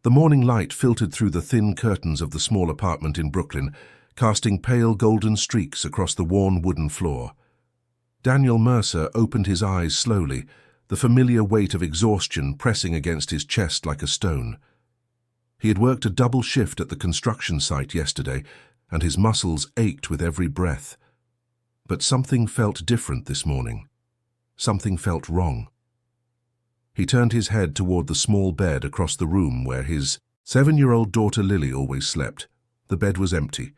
The morning light filtered through the thin curtains of the small apartment in Brooklyn, casting pale golden streaks across the worn wooden floor. Daniel Mercer opened his eyes slowly, the familiar weight of exhaustion pressing against his chest like a stone. He had worked a double shift at the construction site yesterday, and his muscles ached with every breath. But something felt different this morning. Something felt wrong. He turned his head toward the small bed across the room where his 7-year-old daughter Lily always slept. The bed was empty.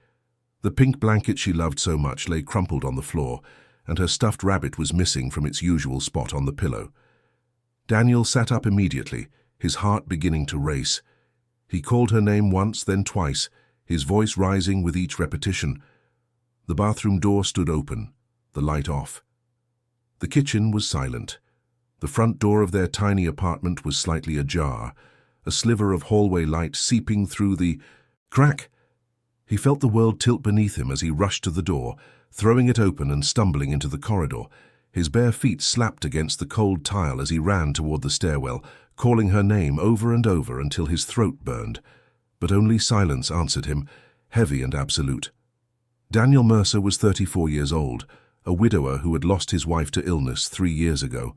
The pink blanket she loved so much lay crumpled on the floor, and her stuffed rabbit was missing from its usual spot on the pillow. Daniel sat up immediately, his heart beginning to race. He called her name once, then twice, his voice rising with each repetition. The bathroom door stood open, the light off. The kitchen was silent. The front door of their tiny apartment was slightly ajar, a sliver of hallway light seeping through the crack. He felt the world tilt beneath him as he rushed to the door, throwing it open and stumbling into the corridor. His bare feet slapped against the cold tile as he ran toward the stairwell, calling her name over and over until his throat burned. But only silence answered him, heavy and absolute. Daniel Mercer was 34 years old, a widower who had lost his wife to illness 3 years ago.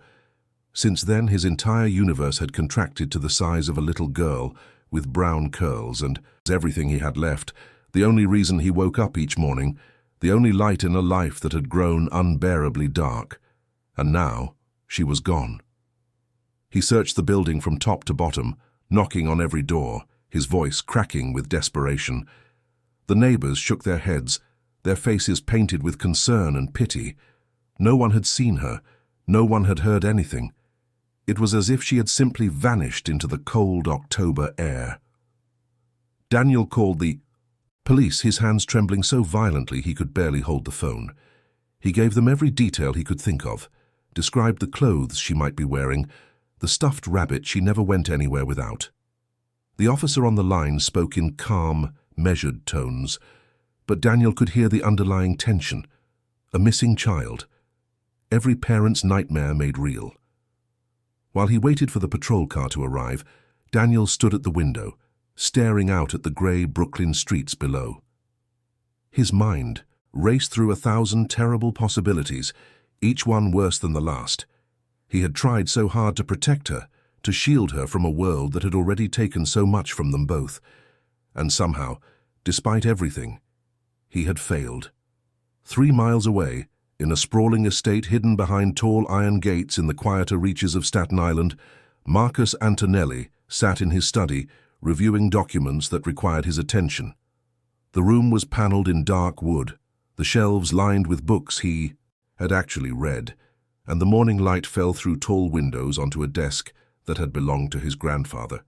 Since then, his entire universe had contracted to the size of a little girl with brown curls, and everything he had left, the only reason he woke up each morning, the only light in a life that had grown unbearably dark. And now, she was gone. He searched the building from top to bottom, knocking on every door, his voice cracking with desperation. The neighbors shook their heads, their faces painted with concern and pity. No one had seen her, no one had heard anything. It was as if she had simply vanished into the cold October air. Daniel called the police, his hands trembling so violently he could barely hold the phone. He gave them every detail he could think of, described the clothes she might be wearing, the stuffed rabbit she never went anywhere without. The officer on the line spoke in calm, measured tones, but Daniel could hear the underlying tension. A missing child. Every parent's nightmare made real. While he waited for the patrol car to arrive, Daniel stood at the window, staring out at the grey Brooklyn streets below. His mind raced through 1,000 terrible possibilities, each one worse than the last. He had tried so hard to protect her, to shield her from a world that had already taken so much from them both. And somehow, despite everything, he had failed. 3 miles away, in a sprawling estate hidden behind tall iron gates in the quieter reaches of Staten Island, Marcus Antonelli sat in his study, reviewing documents that required his attention. The room was paneled in dark wood, the shelves lined with books he had actually read, and the morning light fell through tall windows onto a desk that had belonged to his grandfather.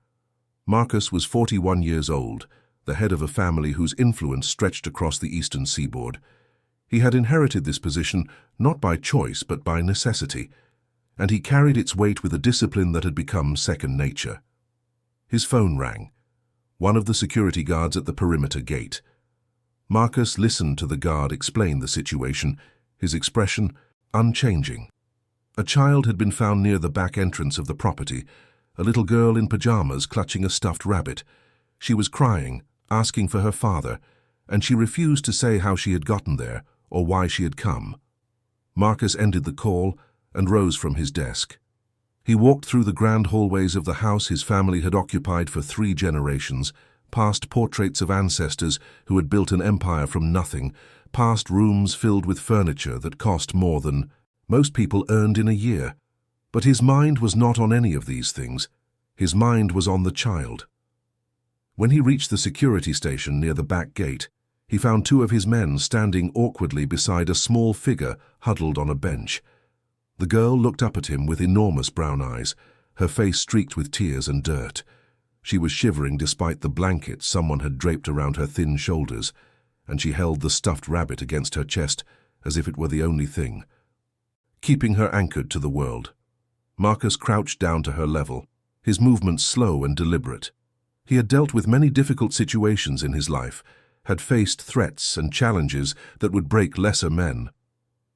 Marcus was 41 years old, the head of a family whose influence stretched across the eastern seaboard. He had inherited this position not by choice but by necessity, and he carried its weight with a discipline that had become second nature. His phone rang, one of the security guards at the perimeter gate. Marcus listened to the guard explain the situation, his expression unchanging. A child had been found near the back entrance of the property, a little girl in pajamas clutching a stuffed rabbit. She was crying, asking for her father, and she refused to say how she had gotten there or why she had come. Marcus ended the call and rose from his desk. He walked through the grand hallways of the house his family had occupied for 3 generations, past portraits of ancestors who had built an empire from nothing, past rooms filled with furniture that cost more than most people earned in a year. But his mind was not on any of these things. His mind was on the child. When he reached the security station near the back gate, he found 2 of his men standing awkwardly beside a small figure huddled on a bench. The girl looked up at him with enormous brown eyes, her face streaked with tears and dirt. She was shivering despite the blanket someone had draped around her thin shoulders, and she held the stuffed rabbit against her chest as if it were the only thing, keeping her anchored to the world. Marcus crouched down to her level, his movements slow and deliberate. He had dealt with many difficult situations in his life, had faced threats and challenges that would break lesser men.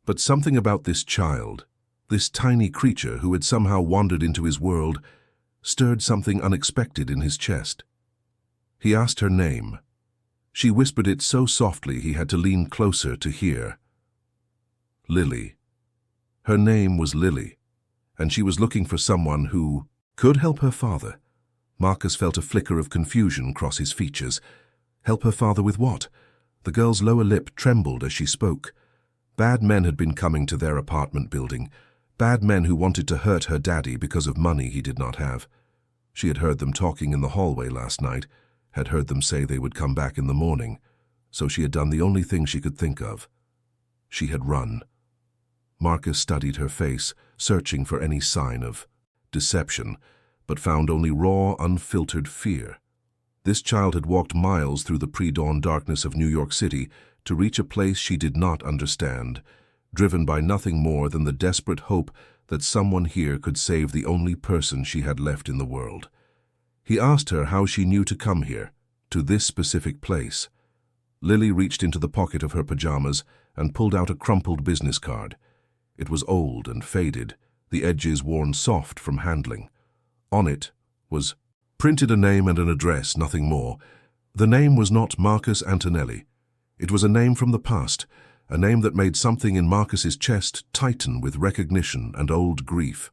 But something about this child, this tiny creature who had somehow wandered into his world, stirred something unexpected in his chest. He asked her name. She whispered it so softly he had to lean closer to hear. Lily. Her name was Lily, and she was looking for someone who could help her father. Marcus felt a flicker of confusion cross his features. Help her father with what? The girl's lower lip trembled as she spoke. Bad men had been coming to their apartment building. Bad men who wanted to hurt her daddy because of money he did not have. She had heard them talking in the hallway last night, had heard them say they would come back in the morning, so she had done the only thing she could think of. She had run. Marcus studied her face, searching for any sign of deception, but found only raw, unfiltered fear. This child had walked miles through the pre-dawn darkness of New York City to reach a place she did not understand, driven by nothing more than the desperate hope that someone here could save the only person she had left in the world. He asked her how she knew to come here, to this specific place. Lily reached into the pocket of her pajamas and pulled out a crumpled business card. It was old and faded, the edges worn soft from handling. On it was printed a name and an address, nothing more. The name was not Marcus Antonelli. It was a name from the past, a name that made something in Marcus's chest tighten with recognition and old grief.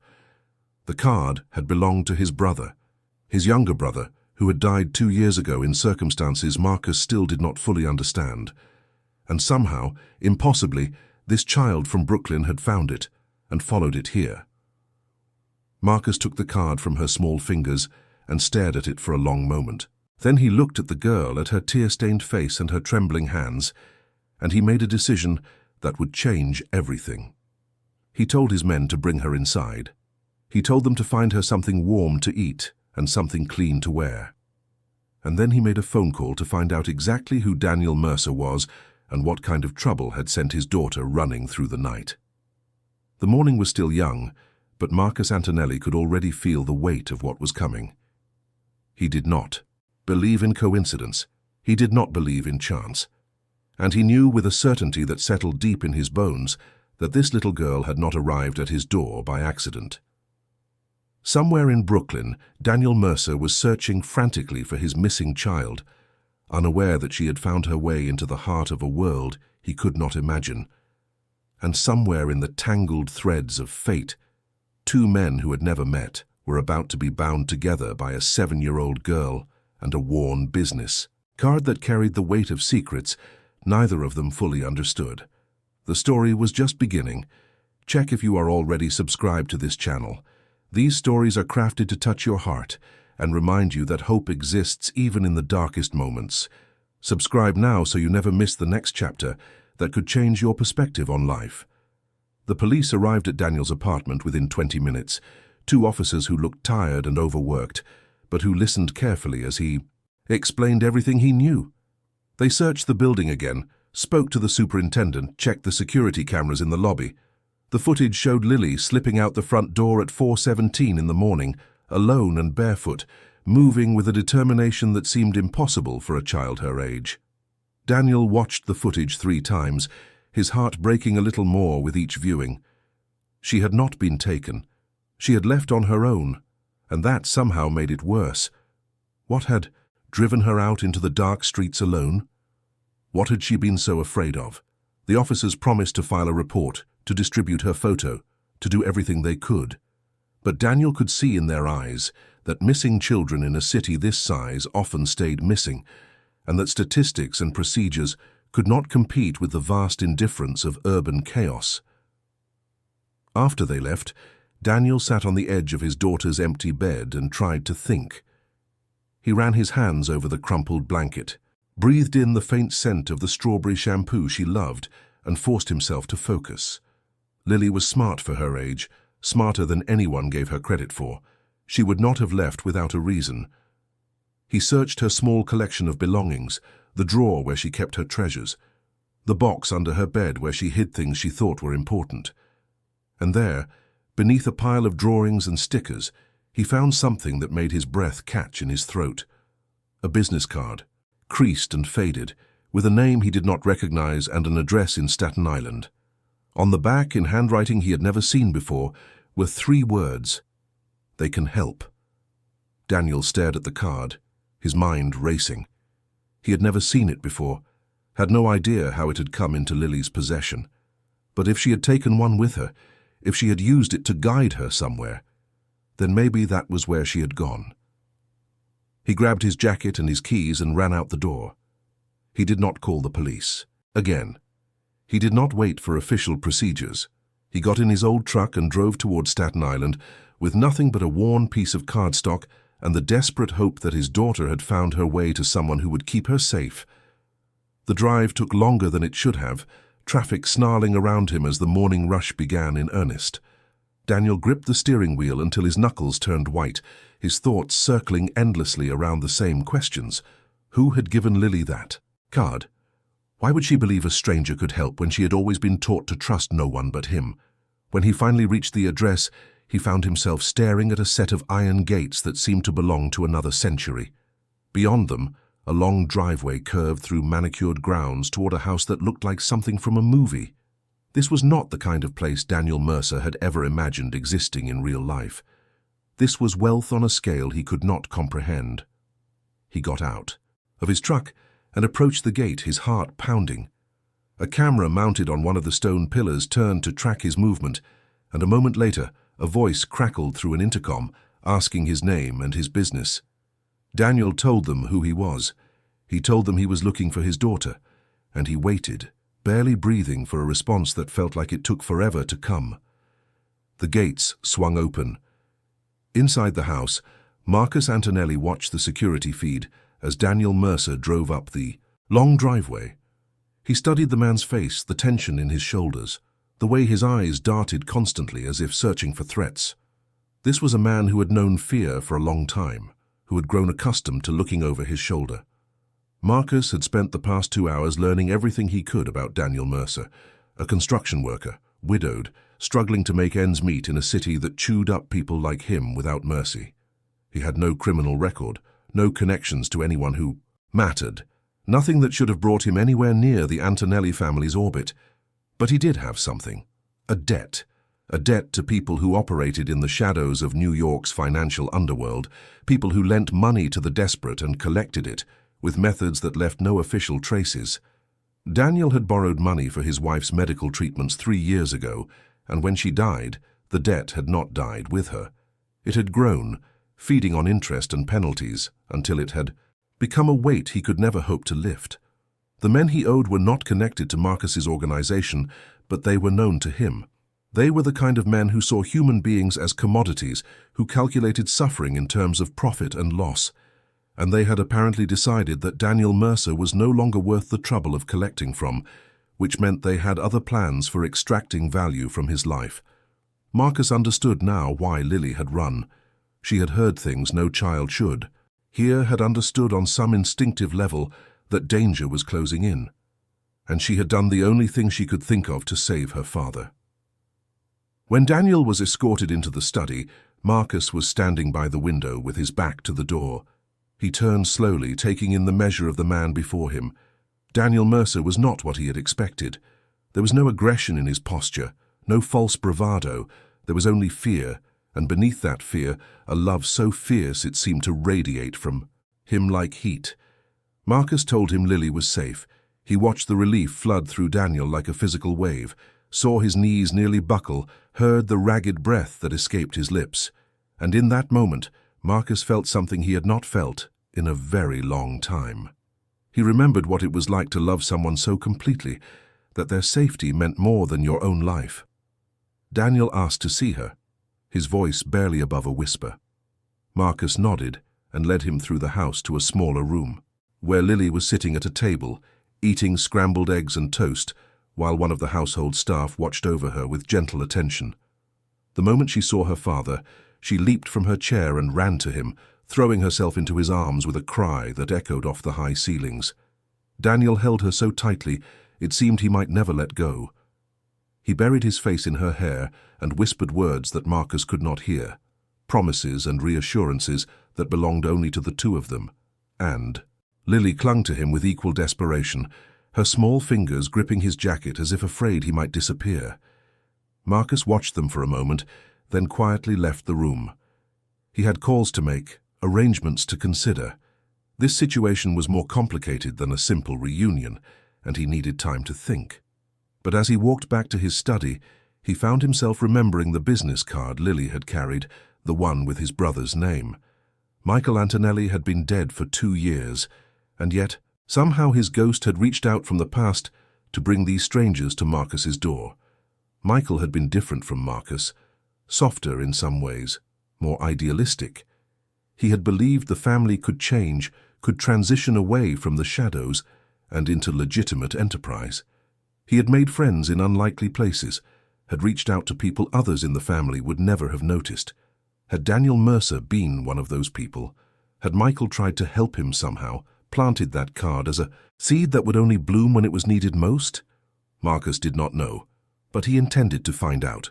The card had belonged to his brother, his younger brother, who had died 2 years ago in circumstances Marcus still did not fully understand. And somehow, impossibly, this child from Brooklyn had found it and followed it here. Marcus took the card from her small fingers and stared at it for a long moment. Then he looked at the girl, at her tear-stained face and her trembling hands, and he made a decision that would change everything. He told his men to bring her inside. He told them to find her something warm to eat and something clean to wear. And then he made a phone call to find out exactly who Daniel Mercer was and what kind of trouble had sent his daughter running through the night. The morning was still young, but Marcus Antonelli could already feel the weight of what was coming. He did not believe in coincidence. He did not believe in chance. And he knew with a certainty that settled deep in his bones that this little girl had not arrived at his door by accident. Somewhere in Brooklyn, Daniel Mercer was searching frantically for his missing child, unaware that she had found her way into the heart of a world he could not imagine. And somewhere in the tangled threads of fate, 2 men who had never met were about to be bound together by a 7-year-old girl and a worn business card that carried the weight of secrets neither of them fully understood. The story was just beginning. Check if you are already subscribed to this channel. These stories are crafted to touch your heart and remind you that hope exists even in the darkest moments. Subscribe now so you never miss the next chapter that could change your perspective on life. The police arrived at Daniel's apartment within 20 minutes, 2 officers who looked tired and overworked, but who listened carefully as he explained everything he knew. They searched the building again, spoke to the superintendent, checked the security cameras in the lobby. The footage showed Lily slipping out the front door at 4:17 in the morning, alone and barefoot, moving with a determination that seemed impossible for a child her age. Daniel watched the footage 3 times, his heart breaking a little more with each viewing. She had not been taken. She had left on her own, and that somehow made it worse. What had driven her out into the dark streets alone? What had she been so afraid of? The officers promised to file a report, to distribute her photo, to do everything they could. But Daniel could see in their eyes that missing children in a city this size often stayed missing, and that statistics and procedures could not compete with the vast indifference of urban chaos. After they left, Daniel sat on the edge of his daughter's empty bed and tried to think. He ran his hands over the crumpled blanket, breathed in the faint scent of the strawberry shampoo she loved, and forced himself to focus. Lily was smart for her age, smarter than anyone gave her credit for. She would not have left without a reason. He searched her small collection of belongings, the drawer where she kept her treasures, the box under her bed where she hid things she thought were important. And there, beneath a pile of drawings and stickers, he found something that made his breath catch in his throat. A business card, creased and faded, with a name he did not recognize and an address in Staten Island. On the back, in handwriting he had never seen before, were 3 words: "They can help." Daniel stared at the card. his mind racing. He had never seen it before, had no idea how it had come into Lily's possession. But if she had taken one with her, if she had used it to guide her somewhere, then maybe that was where she had gone. He grabbed his jacket and his keys and ran out the door. He did not call the police. Again. He did not wait for official procedures. He got in his old truck and drove toward Staten Island with nothing but a worn piece of cardstock and the desperate hope that his daughter had found her way to someone who would keep her safe. The drive took longer than it should have, traffic snarling around him as the morning rush began in earnest. Daniel gripped the steering wheel until his knuckles turned white, his thoughts circling endlessly around the same questions. Who had given Lily that card? Why would she believe a stranger could help when she had always been taught to trust no one but him? When he finally reached the address, he found himself staring at a set of iron gates that seemed to belong to another century. Beyond them, a long driveway curved through manicured grounds toward a house that looked like something from a movie. This was not the kind of place Daniel Mercer had ever imagined existing in real life. This was wealth on a scale he could not comprehend. He got out of his truck and approached the gate, his heart pounding. A camera mounted on one of the stone pillars turned to track his movement, and a moment later, a voice crackled through an intercom, asking his name and his business. Daniel told them who he was. He told them he was looking for his daughter, and he waited, barely breathing for a response that felt like it took forever to come. The gates swung open. Inside the house, Marcus Antonelli watched the security feed as Daniel Mercer drove up the long driveway. He studied the man's face, the tension in his shoulders, the way his eyes darted constantly as if searching for threats. This was a man who had known fear for a long time, who had grown accustomed to looking over his shoulder. Marcus had spent the past 2 hours learning everything he could about Daniel Mercer, a construction worker, widowed, struggling to make ends meet in a city that chewed up people like him without mercy. He had no criminal record, no connections to anyone who mattered, nothing that should have brought him anywhere near the Antonelli family's orbit. But he did have something, a debt to people who operated in the shadows of New York's financial underworld, people who lent money to the desperate and collected it, with methods that left no official traces. Daniel had borrowed money for his wife's medical treatments 3 years ago, and when she died, the debt had not died with her. It had grown, feeding on interest and penalties, until it had become a weight he could never hope to lift. The men he owed were not connected to Marcus's organization, but they were known to him. They were the kind of men who saw human beings as commodities, who calculated suffering in terms of profit and loss. And they had apparently decided that Daniel Mercer was no longer worth the trouble of collecting from, which meant they had other plans for extracting value from his life. Marcus understood now why Lily had run. She had heard things no child should. Here had understood on some instinctive level that danger was closing in, and she had done the only thing she could think of to save her father. When Daniel was escorted into the study, Marcus was standing by the window with his back to the door. He turned slowly, taking in the measure of the man before him. Daniel Mercer was not what he had expected. There was no aggression in his posture, no false bravado. There was only fear, and beneath that fear, a love so fierce it seemed to radiate from him like heat. Marcus told him Lily was safe. He watched the relief flood through Daniel like a physical wave, saw his knees nearly buckle, heard the ragged breath that escaped his lips. And in that moment, Marcus felt something he had not felt in a very long time. He remembered what it was like to love someone so completely that their safety meant more than your own life. Daniel asked to see her, his voice barely above a whisper. Marcus nodded and led him through the house to a smaller room, where Lily was sitting at a table, eating scrambled eggs and toast, while one of the household staff watched over her with gentle attention. The moment she saw her father, she leaped from her chair and ran to him, throwing herself into his arms with a cry that echoed off the high ceilings. Daniel held her so tightly it seemed he might never let go. He buried his face in her hair and whispered words that Marcus could not hear, promises and reassurances that belonged only to the two of them. And Lily clung to him with equal desperation, her small fingers gripping his jacket as if afraid he might disappear. Marcus watched them for a moment, then quietly left the room. He had calls to make, arrangements to consider. This situation was more complicated than a simple reunion, and he needed time to think. But as he walked back to his study, he found himself remembering the business card Lily had carried, the one with his brother's name. Michael Antonelli had been dead for 2 years, and yet somehow his ghost had reached out from the past to bring these strangers to Marcus's door. Michael had been different from Marcus, softer in some ways, more idealistic. He had believed the family could change, could transition away from the shadows and into legitimate enterprise. He had made friends in unlikely places, had reached out to people others in the family would never have noticed. Had Daniel Mercer been one of those people? Had Michael tried to help him somehow, planted that card as a seed that would only bloom when it was needed most? Marcus did not know, but he intended to find out.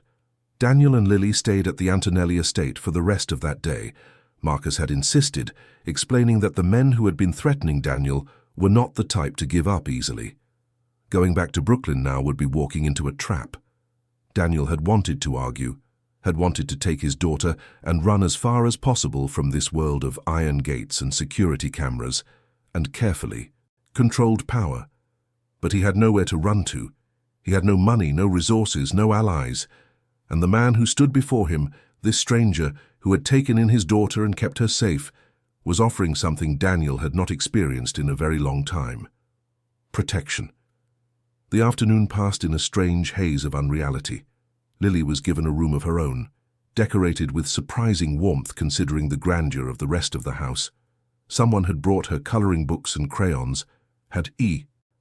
Daniel and Lily stayed at the Antonelli estate for the rest of that day. Marcus had insisted, explaining that the men who had been threatening Daniel were not the type to give up easily. Going back to Brooklyn now would be walking into a trap. Daniel had wanted to argue, had wanted to take his daughter and run as far as possible from this world of iron gates and security cameras, and carefully, controlled power. But he had nowhere to run to. He had no money, no resources, no allies. And the man who stood before him, this stranger who had taken in his daughter and kept her safe, was offering something Daniel had not experienced in a very long time. Protection. The afternoon passed in a strange haze of unreality. Lily was given a room of her own, decorated with surprising warmth considering the grandeur of the rest of the house. Someone had brought her coloring books and crayons, had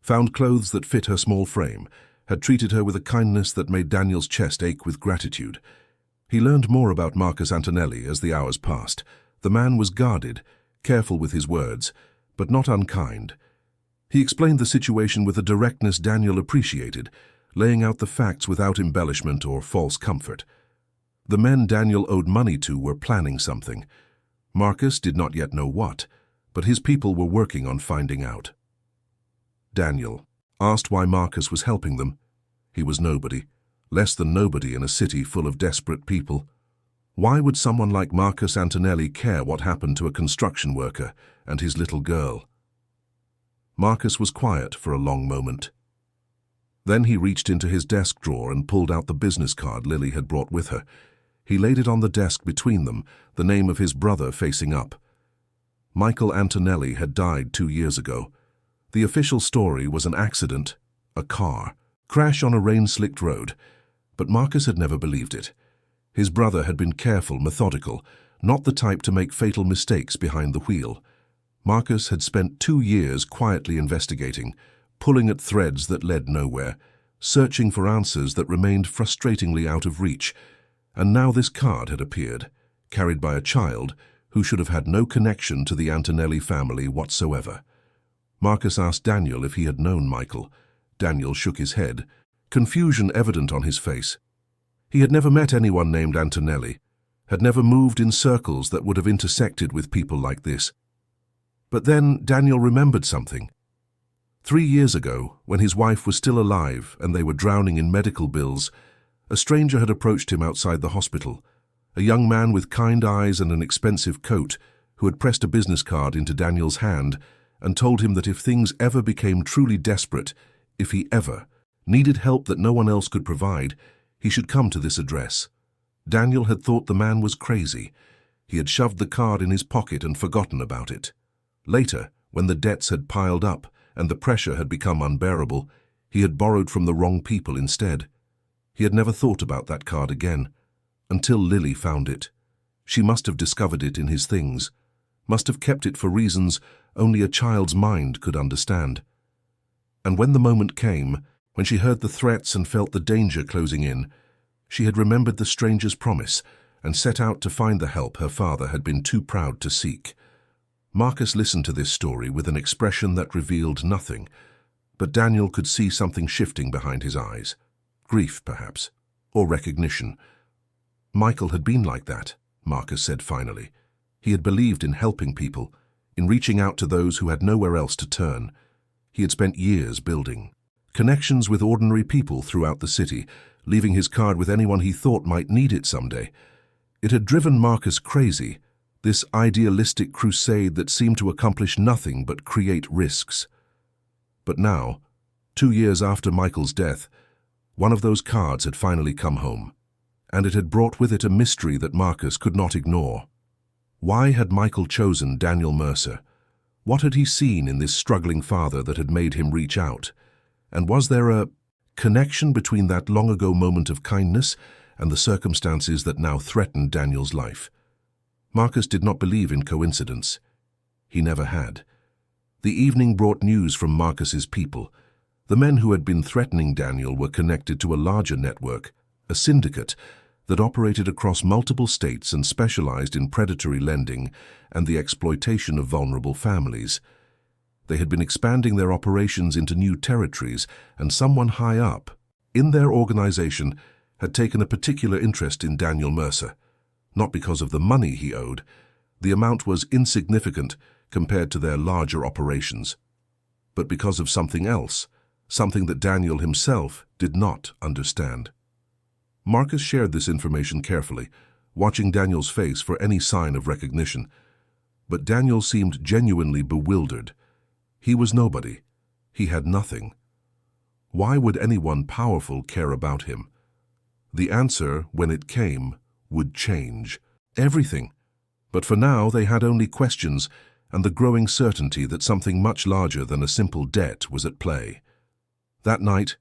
found clothes that fit her small frame, had treated her with a kindness that made Daniel's chest ache with gratitude. He learned more about Marcus Antonelli as the hours passed. The man was guarded, careful with his words, but not unkind. He explained the situation with a directness Daniel appreciated, laying out the facts without embellishment or false comfort. The men Daniel owed money to were planning something. Marcus did not yet know what, but his people were working on finding out. Daniel asked why Marcus was helping them. He was nobody, less than nobody in a city full of desperate people. Why would someone like Marcus Antonelli care what happened to a construction worker and his little girl? Marcus was quiet for a long moment. Then he reached into his desk drawer and pulled out the business card Lily had brought with her. He laid it on the desk between them, the name of his brother facing up. Michael Antonelli had died 2 years ago. The official story was an accident, a car, crash on a rain-slicked road, but Marcus had never believed it. His brother had been careful, methodical, not the type to make fatal mistakes behind the wheel. Marcus had spent 2 years quietly investigating, pulling at threads that led nowhere, searching for answers that remained frustratingly out of reach, and now this card had appeared, carried by a child who should have had no connection to the Antonelli family whatsoever. Marcus asked Daniel if he had known Michael. Daniel shook his head, confusion evident on his face. He had never met anyone named Antonelli, had never moved in circles that would have intersected with people like this. But then Daniel remembered something. 3 years ago, when his wife was still alive and they were drowning in medical bills, a stranger had approached him outside the hospital, a young man with kind eyes and an expensive coat who had pressed a business card into Daniel's hand and told him that if things ever became truly desperate, if he ever needed help that no one else could provide, he should come to this address. Daniel had thought the man was crazy. He had shoved the card in his pocket and forgotten about it. Later, when the debts had piled up and the pressure had become unbearable, he had borrowed from the wrong people instead. He had never thought about that card again, until Lily found it. She must have discovered it in his things, must have kept it for reasons only a child's mind could understand. And when the moment came, when she heard the threats and felt the danger closing in, she had remembered the stranger's promise and set out to find the help her father had been too proud to seek. Marcus listened to this story with an expression that revealed nothing, but Daniel could see something shifting behind his eyes. Grief, perhaps, or recognition. Michael had been like that, Marcus said finally. He had believed in helping people, in reaching out to those who had nowhere else to turn. He had spent years building connections with ordinary people throughout the city, leaving his card with anyone he thought might need it someday. It had driven Marcus crazy, this idealistic crusade that seemed to accomplish nothing but create risks. But now, 2 years after Michael's death, one of those cards had finally come home, and it had brought with it a mystery that Marcus could not ignore. Why had Michael chosen Daniel Mercer? What had he seen in this struggling father that had made him reach out? And was there a connection between that long-ago moment of kindness and the circumstances that now threatened Daniel's life? Marcus did not believe in coincidence. He never had. The evening brought news from Marcus's people. The men who had been threatening Daniel were connected to a larger network, a syndicate, that operated across multiple states and specialized in predatory lending and the exploitation of vulnerable families. They had been expanding their operations into new territories, and someone high up, in their organization, had taken a particular interest in Daniel Mercer. Not because of the money he owed. The amount was insignificant compared to their larger operations. But because of something else, something that Daniel himself did not understand. Marcus shared this information carefully, watching Daniel's face for any sign of recognition. But Daniel seemed genuinely bewildered. He was nobody. He had nothing. Why would anyone powerful care about him? The answer, when it came, would change everything. But for now they had only questions and the growing certainty that something much larger than a simple debt was at play. That night,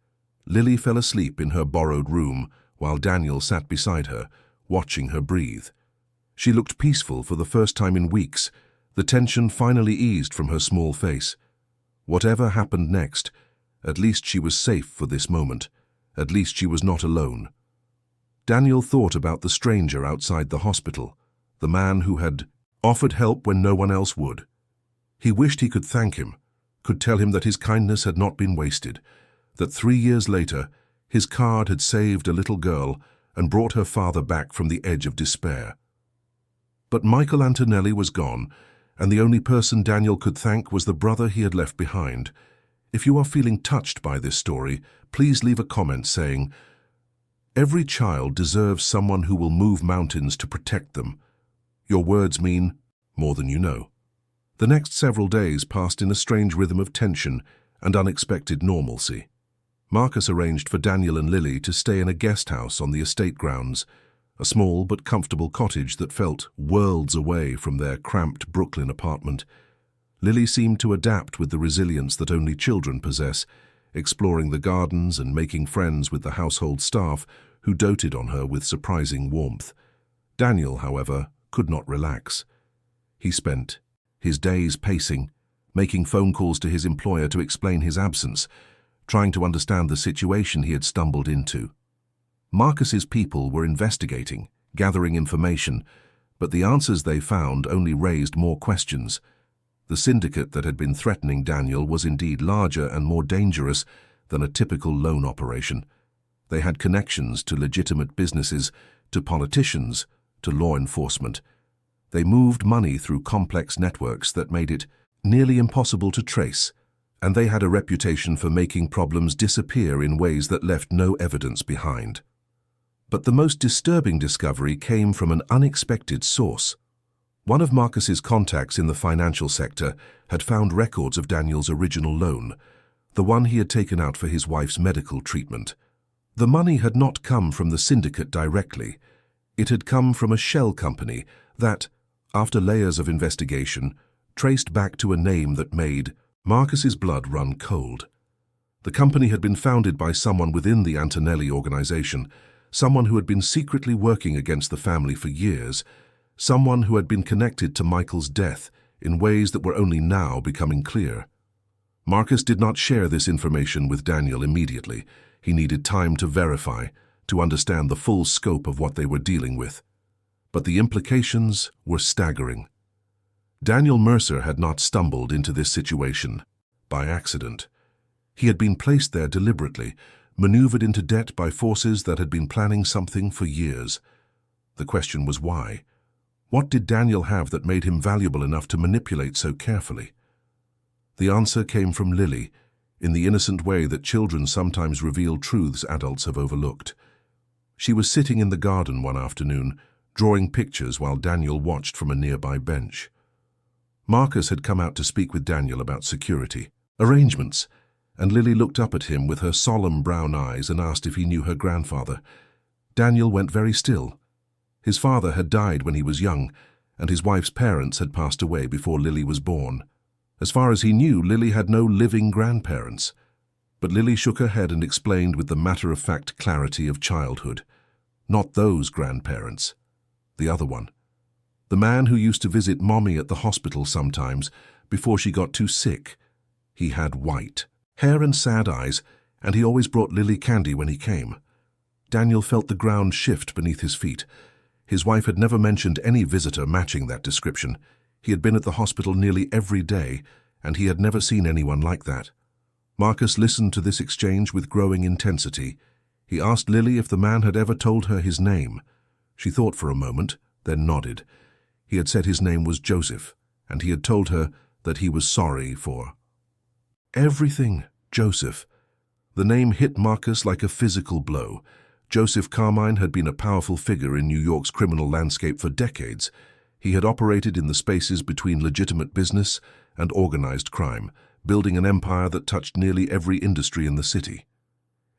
Lily fell asleep in her borrowed room while Daniel sat beside her, watching her breathe. She looked peaceful for the first time in weeks. The tension finally eased from her small face. Whatever happened next, at least she was safe for this moment. At least she was not alone. Daniel thought about the stranger outside the hospital, the man who had offered help when no one else would. He wished he could thank him, could tell him that his kindness had not been wasted, that 3 years later, his card had saved a little girl and brought her father back from the edge of despair. But Michael Antonelli was gone, and the only person Daniel could thank was the brother he had left behind. If you are feeling touched by this story, please leave a comment saying, "Every child deserves someone who will move mountains to protect them." Your words mean more than you know. The next several days passed in a strange rhythm of tension and unexpected normalcy. Marcus arranged for Daniel and Lily to stay in a guest house on the estate grounds, a small but comfortable cottage that felt worlds away from their cramped Brooklyn apartment. Lily seemed to adapt with the resilience that only children possess, exploring the gardens and making friends with the household staff who doted on her with surprising warmth. Daniel, however, could not relax. He spent his days pacing, making phone calls to his employer to explain his absence, trying to understand the situation he had stumbled into. Marcus's people were investigating, gathering information, but the answers they found only raised more questions. The syndicate that had been threatening Daniel was indeed larger and more dangerous than a typical loan operation. They had connections to legitimate businesses, to politicians, to law enforcement. They moved money through complex networks that made it nearly impossible to trace, and they had a reputation for making problems disappear in ways that left no evidence behind. But the most disturbing discovery came from an unexpected source. One of Marcus's contacts in the financial sector had found records of Daniel's original loan, the one he had taken out for his wife's medical treatment. The money had not come from the syndicate directly. It had come from a shell company that, after layers of investigation, traced back to a name that made Marcus's blood run cold. The company had been founded by someone within the Antonelli organization, someone who had been secretly working against the family for years, someone who had been connected to Michael's death in ways that were only now becoming clear. Marcus did not share this information with Daniel immediately. He needed time to verify, to understand the full scope of what they were dealing with. But the implications were staggering. Daniel Mercer had not stumbled into this situation by accident. He had been placed there deliberately, maneuvered into debt by forces that had been planning something for years. The question was why? What did Daniel have that made him valuable enough to manipulate so carefully? The answer came from Lily, in the innocent way that children sometimes reveal truths adults have overlooked. She was sitting in the garden one afternoon, drawing pictures while Daniel watched from a nearby bench. Marcus had come out to speak with Daniel about security arrangements, and Lily looked up at him with her solemn brown eyes and asked if he knew her grandfather. Daniel went very still. His father had died when he was young, and his wife's parents had passed away before Lily was born. As far as he knew, Lily had no living grandparents. But Lily shook her head and explained with the matter-of-fact clarity of childhood. Not those grandparents. The other one. The man who used to visit Mommy at the hospital sometimes, before she got too sick. He had white hair and sad eyes, and he always brought Lily candy when he came. Daniel felt the ground shift beneath his feet. His wife had never mentioned any visitor matching that description. He had been at the hospital nearly every day, and he had never seen anyone like that. Marcus listened to this exchange with growing intensity. He asked Lily if the man had ever told her his name. She thought for a moment, then nodded. He had said his name was Joseph, and he had told her that he was sorry for everything. Joseph. The name hit Marcus like a physical blow. Joseph Carmine had been a powerful figure in New York's criminal landscape for decades. He had operated in the spaces between legitimate business and organized crime, building an empire that touched nearly every industry in the city.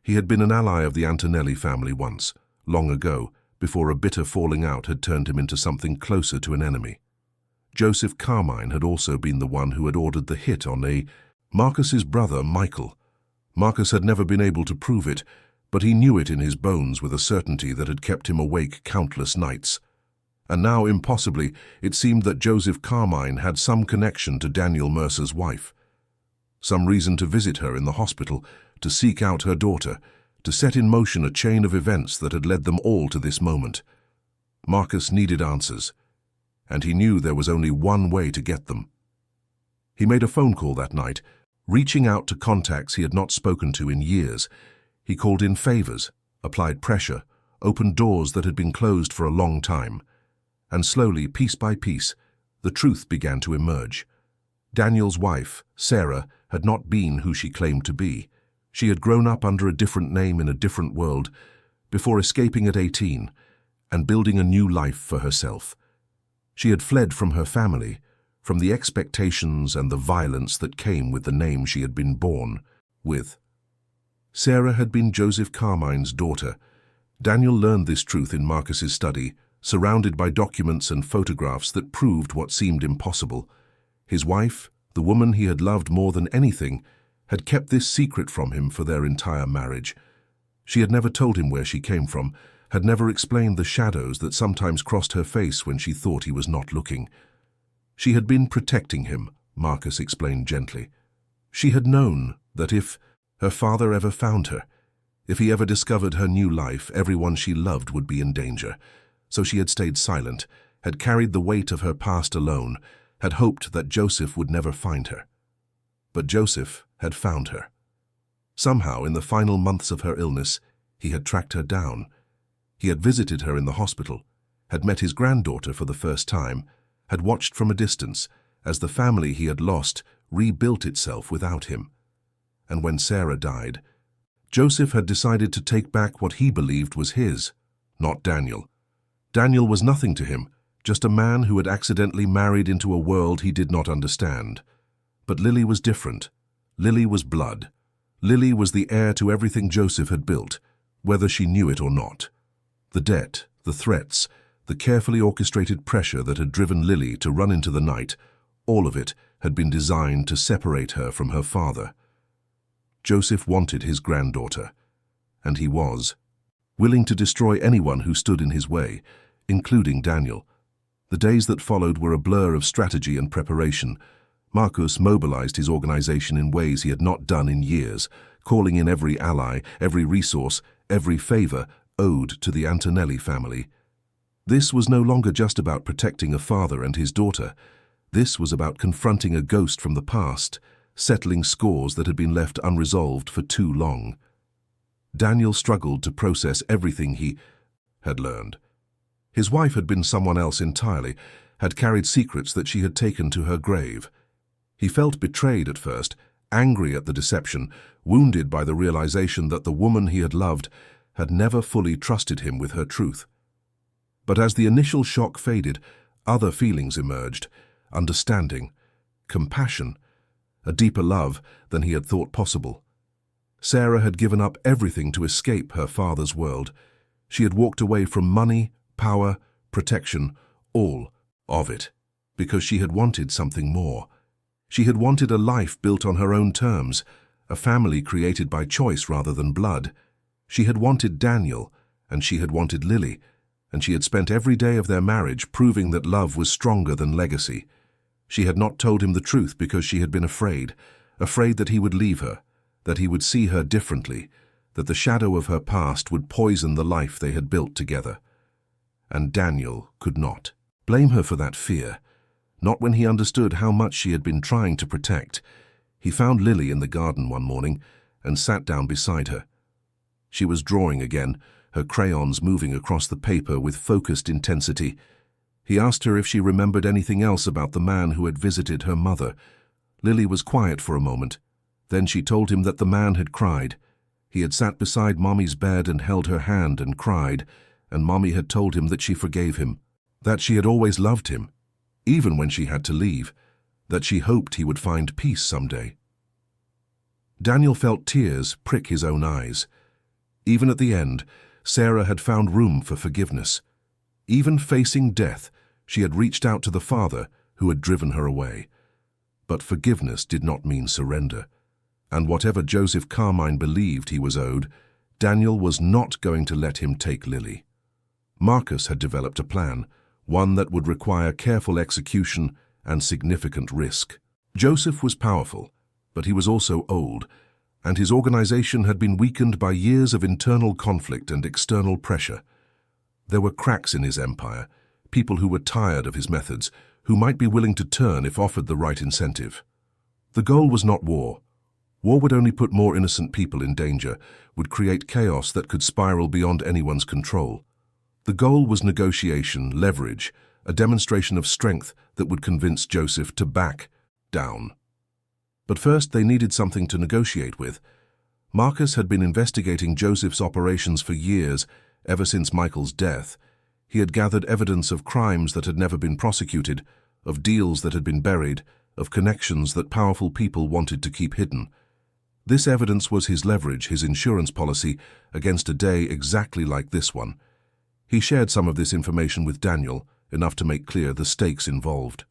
He had been an ally of the Antonelli family once, long ago, before a bitter falling out had turned him into something closer to an enemy. Joseph Carmine had also been the one who had ordered the hit on Marcus's brother, Michael. Marcus had never been able to prove it, but he knew it in his bones with a certainty that had kept him awake countless nights. And now, impossibly, it seemed that Joseph Carmine had some connection to Daniel Mercer's wife. Some reason to visit her in the hospital, to seek out her daughter, to set in motion a chain of events that had led them all to this moment. Marcus needed answers, and he knew there was only one way to get them. He made a phone call that night, reaching out to contacts he had not spoken to in years. He called in favors, applied pressure, opened doors that had been closed for a long time. And slowly, piece by piece, the truth began to emerge. Daniel's wife, Sarah, had not been who she claimed to be. She had grown up under a different name in a different world, before escaping at 18 and building a new life for herself. She had fled from her family, from the expectations and the violence that came with the name she had been born with. Sarah had been Joseph Carmine's daughter. Daniel learned this truth in Marcus's study, surrounded by documents and photographs that proved what seemed impossible. His wife, the woman he had loved more than anything, had kept this secret from him for their entire marriage. She had never told him where she came from, had never explained the shadows that sometimes crossed her face when she thought he was not looking. She had been protecting him, Marcus explained gently. She had known that if her father ever found her, if he ever discovered her new life, everyone she loved would be in danger. So she had stayed silent, had carried the weight of her past alone, had hoped that Joseph would never find her. But Joseph had found her. Somehow, in the final months of her illness, he had tracked her down. He had visited her in the hospital, had met his granddaughter for the first time, had watched from a distance as the family he had lost rebuilt itself without him. And when Sarah died, Joseph had decided to take back what he believed was his, not Daniel. Daniel was nothing to him, just a man who had accidentally married into a world he did not understand. But Lily was different. Lily was blood. Lily was the heir to everything Joseph had built, whether she knew it or not. The debt, the threats, the carefully orchestrated pressure that had driven Lily to run into the night, all of it had been designed to separate her from her father. Joseph wanted his granddaughter, and he was willing to destroy anyone who stood in his way, including Daniel. The days that followed were a blur of strategy and preparation. Marcus mobilized his organization in ways he had not done in years, calling in every ally, every resource, every favor owed to the Antonelli family. This was no longer just about protecting a father and his daughter. This was about confronting a ghost from the past, settling scores that had been left unresolved for too long. Daniel struggled to process everything he had learned. His wife had been someone else entirely, had carried secrets that she had taken to her grave. He felt betrayed at first, angry at the deception, wounded by the realization that the woman he had loved had never fully trusted him with her truth. But as the initial shock faded, other feelings emerged: understanding, compassion, a deeper love than he had thought possible. Sarah had given up everything to escape her father's world. She had walked away from money, power, protection, all of it, because she had wanted something more. She had wanted a life built on her own terms, a family created by choice rather than blood. She had wanted Daniel, and she had wanted Lily, and she had spent every day of their marriage proving that love was stronger than legacy. She had not told him the truth because she had been afraid that he would leave her, that he would see her differently, that the shadow of her past would poison the life they had built together. And Daniel could not blame her for that fear, not when he understood how much she had been trying to protect. He found Lily in the garden one morning and sat down beside her. She was drawing again, her crayons moving across the paper with focused intensity. He asked her if she remembered anything else about the man who had visited her mother. Lily was quiet for a moment. Then she told him that the man had cried. He had sat beside Mommy's bed and held her hand and cried, and Mommy had told him that she forgave him, that she had always loved him, even when she had to leave, that she hoped he would find peace someday. Daniel felt tears prick his own eyes. Even at the end, Sarah had found room for forgiveness. Even facing death, she had reached out to the father who had driven her away. But forgiveness did not mean surrender. And whatever Joseph Carmine believed he was owed, Daniel was not going to let him take Lily. Marcus had developed a plan, one that would require careful execution and significant risk. Joseph was powerful, but he was also old, and his organization had been weakened by years of internal conflict and external pressure. There were cracks in his empire, people who were tired of his methods, who might be willing to turn if offered the right incentive. The goal was not war. War would only put more innocent people in danger, would create chaos that could spiral beyond anyone's control. The goal was negotiation, leverage, a demonstration of strength that would convince Joseph to back down. But first they needed something to negotiate with. Marcus had been investigating Joseph's operations for years, ever since Michael's death. He had gathered evidence of crimes that had never been prosecuted, of deals that had been buried, of connections that powerful people wanted to keep hidden. This evidence was his leverage, his insurance policy, against a day exactly like this one. He shared some of this information with Daniel, enough to make clear the stakes involved.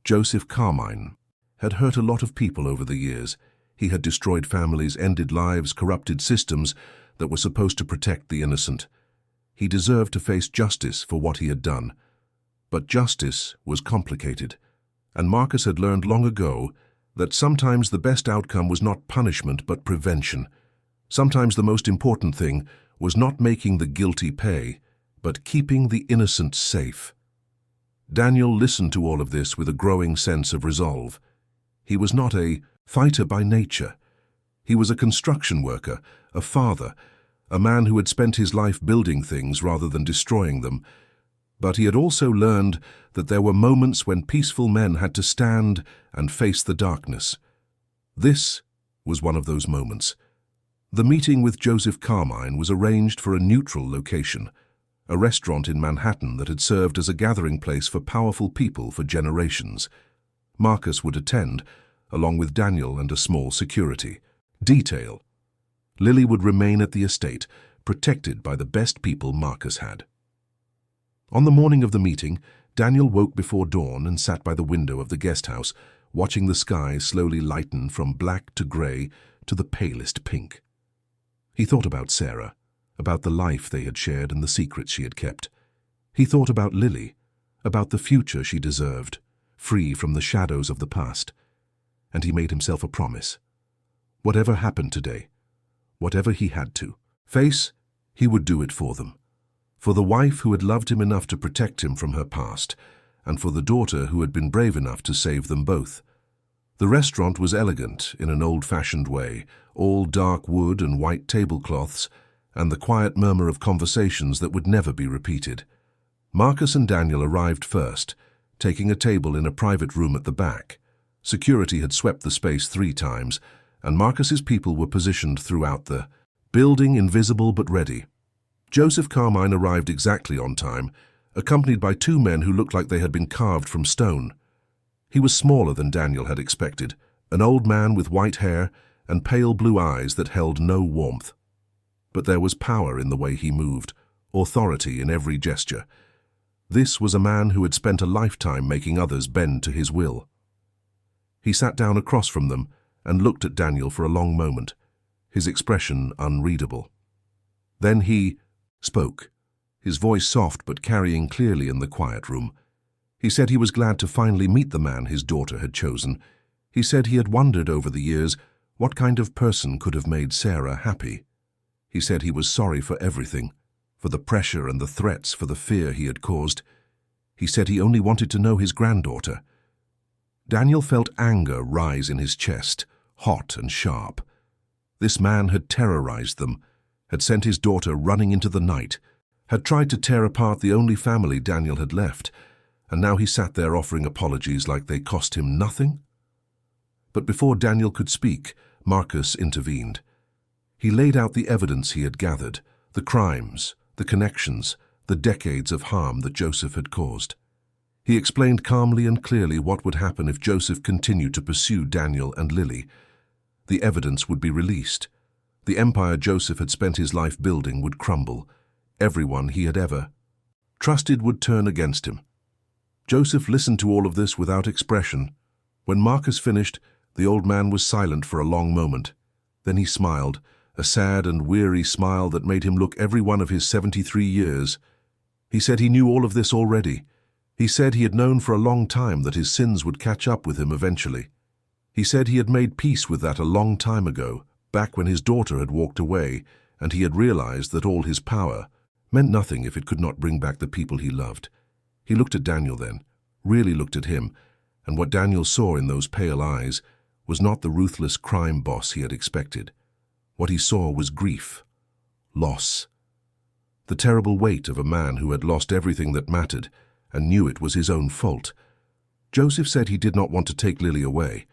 Joseph Carmine had hurt a lot of people over the years. He had destroyed families, ended lives, corrupted systems that were supposed to protect the innocent. He deserved to face justice for what he had done. But justice was complicated, and Marcus had learned long ago that sometimes the best outcome was not punishment but prevention. Sometimes the most important thing was not making the guilty pay, but keeping the innocent safe. Daniel listened to all of this with a growing sense of resolve. He was not a fighter by nature. He was a construction worker, a father, a man who had spent his life building things rather than destroying them. But he had also learned that there were moments when peaceful men had to stand and face the darkness. This was one of those moments. The meeting with Joseph Carmine was arranged for a neutral location, a restaurant in Manhattan that had served as a gathering place for powerful people for generations. Marcus would attend, along with Daniel and a small security detail. Lily would remain at the estate, protected by the best people Marcus had. On the morning of the meeting, Daniel woke before dawn and sat by the window of the guest house, watching the sky slowly lighten from black to grey to the palest pink. He thought about Sarah, about the life they had shared and the secrets she had kept. He thought about Lily, about the future she deserved, free from the shadows of the past. And he made himself a promise. Whatever happened today, whatever he had to face, he would do it for them. For the wife who had loved him enough to protect him from her past, and for the daughter who had been brave enough to save them both. The restaurant was elegant in an old-fashioned way, all dark wood and white tablecloths, and the quiet murmur of conversations that would never be repeated. Marcus and Daniel arrived first, taking a table in a private room at the back. Security had swept the space 3 times, and Marcus's people were positioned throughout the building, invisible but ready. Joseph Carmine arrived exactly on time, accompanied by two men who looked like they had been carved from stone. He was smaller than Daniel had expected, an old man with white hair and pale blue eyes that held no warmth. But there was power in the way he moved, authority in every gesture. This was a man who had spent a lifetime making others bend to his will. He sat down across from them and looked at Daniel for a long moment, his expression unreadable. Then he spoke, his voice soft but carrying clearly in the quiet room. He said he was glad to finally meet the man his daughter had chosen. He said he had wondered over the years what kind of person could have made Sarah happy. He said he was sorry for everything, for the pressure and the threats, for the fear he had caused. He said he only wanted to know his granddaughter. Daniel felt anger rise in his chest, hot and sharp. This man had terrorized them, had sent his daughter running into the night, had tried to tear apart the only family Daniel had left, and now he sat there offering apologies like they cost him nothing? But before Daniel could speak, Marcus intervened. He laid out the evidence he had gathered, the crimes, the connections, the decades of harm that Joseph had caused. He explained calmly and clearly what would happen if Joseph continued to pursue Daniel and Lily. The evidence would be released. The empire Joseph had spent his life building would crumble. Everyone he had ever trusted would turn against him. Joseph listened to all of this without expression. When Marcus finished, the old man was silent for a long moment. Then he smiled, a sad and weary smile that made him look every one of his 73 years. He said he knew all of this already. He said he had known for a long time that his sins would catch up with him eventually. He said he had made peace with that a long time ago, back when his daughter had walked away, and he had realized that all his power meant nothing if it could not bring back the people he loved. He looked at Daniel then, really looked at him, and what Daniel saw in those pale eyes was not the ruthless crime boss he had expected. What he saw was grief, loss, the terrible weight of a man who had lost everything that mattered and knew it was his own fault. Joseph said he did not want to take Lily away.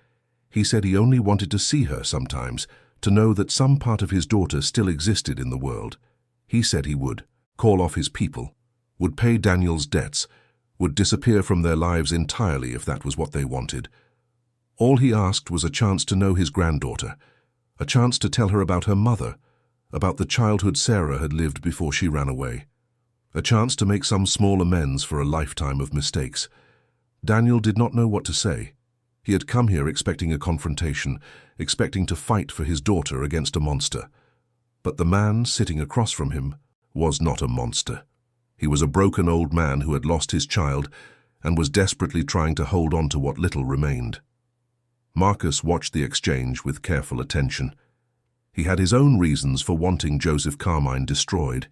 He said he only wanted to see her sometimes, to know that some part of his daughter still existed in the world. He said he would call off his people, would pay Daniel's debts, would disappear from their lives entirely if that was what they wanted. All he asked was a chance to know his granddaughter, a chance to tell her about her mother, about the childhood Sarah had lived before she ran away, a chance to make some small amends for a lifetime of mistakes. Daniel did not know what to say. He had come here expecting a confrontation, expecting to fight for his daughter against a monster. But the man sitting across from him was not a monster. He was a broken old man who had lost his child and was desperately trying to hold on to what little remained. Marcus watched the exchange with careful attention. He had his own reasons for wanting Joseph Carmine destroyed,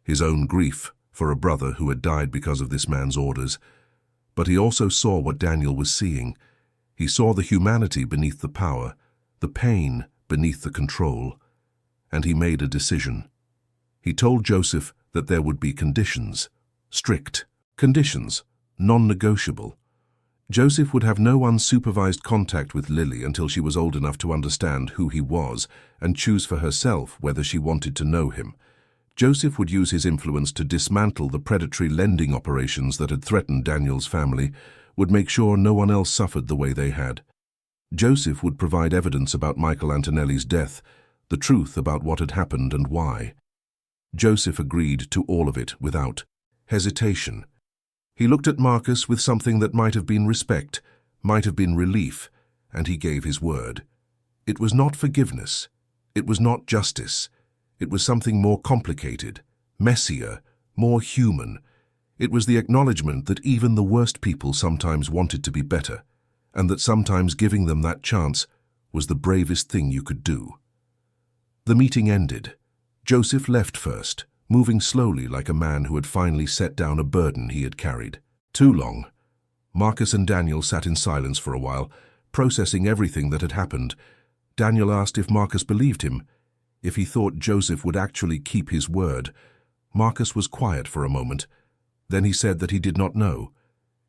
his own grief for a brother who had died because of this man's orders. But he also saw what Daniel was seeing. He saw the humanity beneath the power, the pain beneath the control, and he made a decision. He told Joseph that there would be conditions, strict conditions, non-negotiable. Joseph would have no unsupervised contact with Lily until she was old enough to understand who he was and choose for herself whether she wanted to know him. Joseph would use his influence to dismantle the predatory lending operations that had threatened Daniel's family, would make sure no one else suffered the way they had. Joseph would provide evidence about Michael Antonelli's death, the truth about what had happened and why. Joseph agreed to all of it without hesitation. He looked at Marcus with something that might have been respect, might have been relief, and he gave his word. It was not forgiveness. It was not justice. It was something more complicated, messier, more human. It was the acknowledgement that even the worst people sometimes wanted to be better, and that sometimes giving them that chance was the bravest thing you could do. The meeting ended. Joseph left first, moving slowly like a man who had finally set down a burden he had carried too long. Marcus and Daniel sat in silence for a while, processing everything that had happened. Daniel asked if Marcus believed him, if he thought Joseph would actually keep his word. Marcus was quiet for a moment. Then he said that he did not know.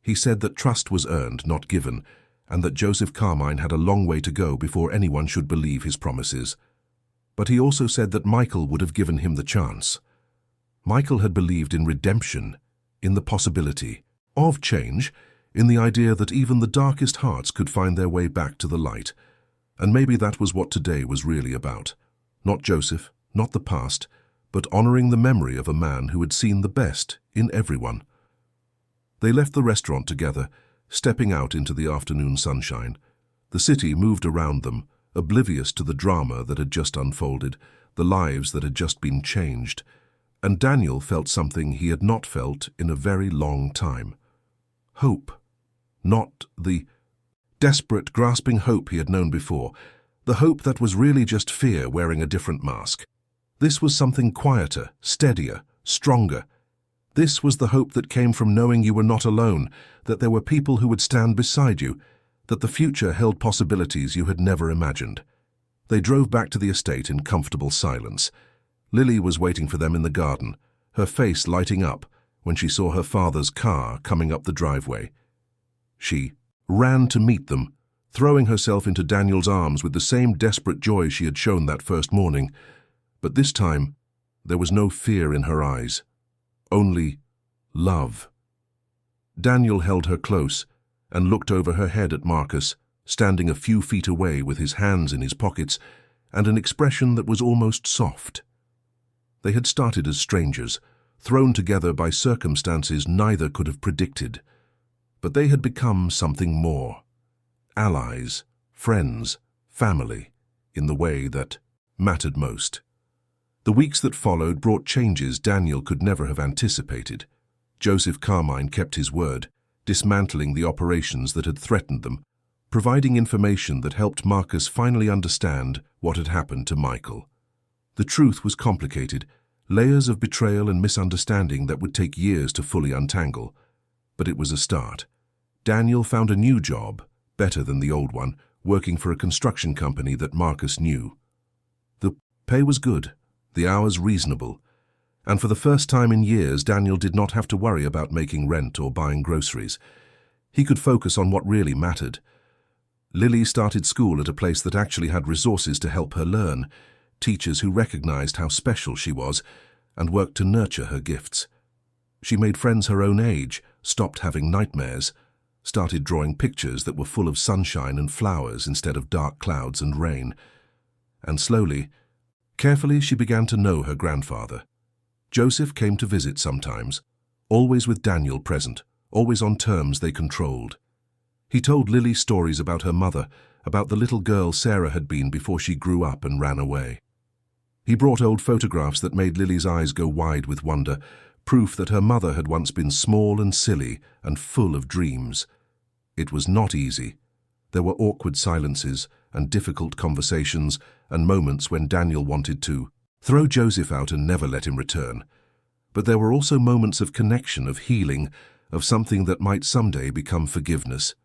He said that trust was earned, not given, and that Joseph Carmine had a long way to go before anyone should believe his promises. But he also said that Michael would have given him the chance. Michael had believed in redemption, in the possibility of change, in the idea that even the darkest hearts could find their way back to the light. And maybe that was what today was really about. Not Joseph, not the past, but honoring the memory of a man who had seen the best in everyone. They left the restaurant together, stepping out into the afternoon sunshine. The city moved around them, oblivious to the drama that had just unfolded, the lives that had just been changed. And Daniel felt something he had not felt in a very long time. Hope. Not the desperate, grasping hope he had known before, the hope that was really just fear wearing a different mask. This was something quieter, steadier, stronger. This was the hope that came from knowing you were not alone, that there were people who would stand beside you, that the future held possibilities you had never imagined. They drove back to the estate in comfortable silence. Lily was waiting for them in the garden, her face lighting up when she saw her father's car coming up the driveway. She ran to meet them, throwing herself into Daniel's arms with the same desperate joy she had shown that first morning. But this time, there was no fear in her eyes, only love. Daniel held her close and looked over her head at Marcus, standing a few feet away with his hands in his pockets and an expression that was almost soft. They had started as strangers, thrown together by circumstances neither could have predicted. But they had become something more. Allies, friends, family, in the way that mattered most. The weeks that followed brought changes Daniel could never have anticipated. Joseph Carmine kept his word, dismantling the operations that had threatened them, providing information that helped Marcus finally understand what had happened to Michael. The truth was complicated, layers of betrayal and misunderstanding that would take years to fully untangle. But it was a start. Daniel found a new job, better than the old one, working for a construction company that Marcus knew. The pay was good, the hours reasonable, and for the first time in years Daniel did not have to worry about making rent or buying groceries. He could focus on what really mattered. Lily started school at a place that actually had resources to help her learn, teachers who recognized how special she was and worked to nurture her gifts. She made friends her own age, stopped having nightmares, started drawing pictures that were full of sunshine and flowers instead of dark clouds and rain. And slowly, carefully, she began to know her grandfather. Joseph came to visit sometimes, always with Daniel present, always on terms they controlled. He told Lily stories about her mother, about the little girl Sarah had been before she grew up and ran away. He brought old photographs that made Lily's eyes go wide with wonder, proof that her mother had once been small and silly and full of dreams. It was not easy. There were awkward silences and difficult conversations and moments when Daniel wanted to throw Joseph out and never let him return. But there were also moments of connection, of healing, of something that might someday become forgiveness.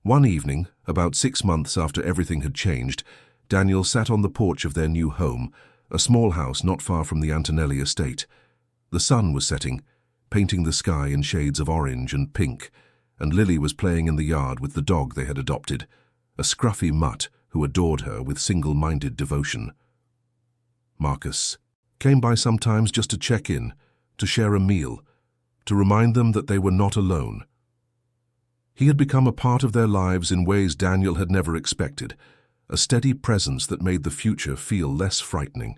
One evening, about 6 months after everything had changed, Daniel sat on the porch of their new home, a small house not far from the Antonelli estate. The sun was setting, painting the sky in shades of orange and pink, and Lily was playing in the yard with the dog they had adopted, a scruffy mutt who adored her with single-minded devotion. Marcus came by sometimes just to check in, to share a meal, to remind them that they were not alone. He had become a part of their lives in ways Daniel had never expected, a steady presence that made the future feel less frightening.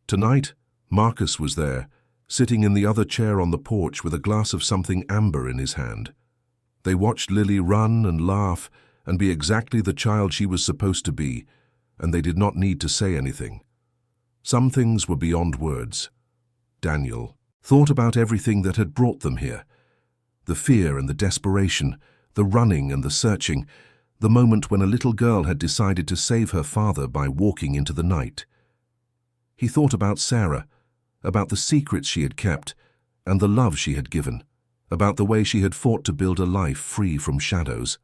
Tonight, Marcus was there, sitting in the other chair on the porch with a glass of something amber in his hand. They watched Lily run and laugh and be exactly the child she was supposed to be, and they did not need to say anything. Some things were beyond words. Daniel thought about everything that had brought them here. The fear and the desperation, the running and the searching, the moment when a little girl had decided to save her father by walking into the night. He thought about Sarah, about the secrets she had kept and the love she had given, about the way she had fought to build a life free from shadows.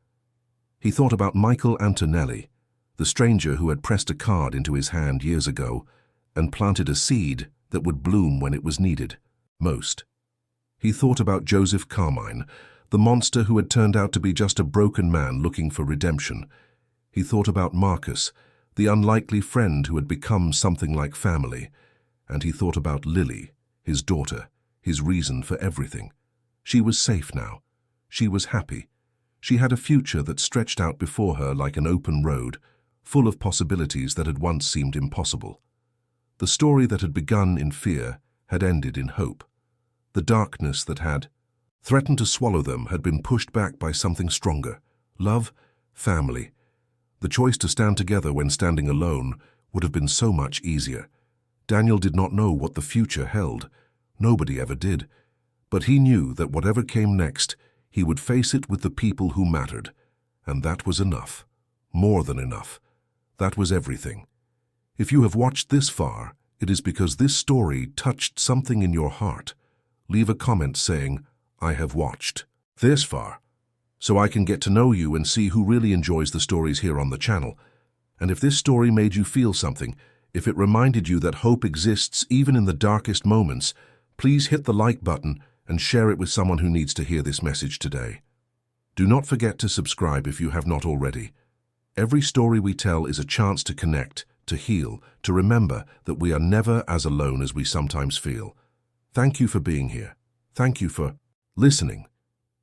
He thought about Michael Antonelli, the stranger who had pressed a card into his hand years ago and planted a seed that would bloom when it was needed most. He thought about Joseph Carmine, the monster who had turned out to be just a broken man looking for redemption. He thought about Marcus, the unlikely friend who had become something like family. And he thought about Lily, his daughter, his reason for everything. She was safe now. She was happy. She had a future that stretched out before her like an open road, full of possibilities that had once seemed impossible. The story that had begun in fear had ended in hope. The darkness that had threatened to swallow them had been pushed back by something stronger: love, family. The choice to stand together when standing alone would have been so much easier. Daniel did not know what the future held. Nobody ever did. But he knew that whatever came next, he would face it with the people who mattered. And that was enough. More than enough. That was everything. If you have watched this far, it is because this story touched something in your heart. Leave a comment saying, "I have watched this far," so I can get to know you and see who really enjoys the stories here on the channel. And if this story made you feel something, if it reminded you that hope exists even in the darkest moments, please hit the like button and share it with someone who needs to hear this message today. Do not forget to subscribe if you have not already. Every story we tell is a chance to connect, to heal, to remember that we are never as alone as we sometimes feel. Thank you for being here. Thank you for listening.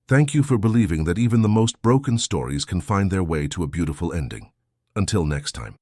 Thank you for believing that even the most broken stories can find their way to a beautiful ending. Until next time.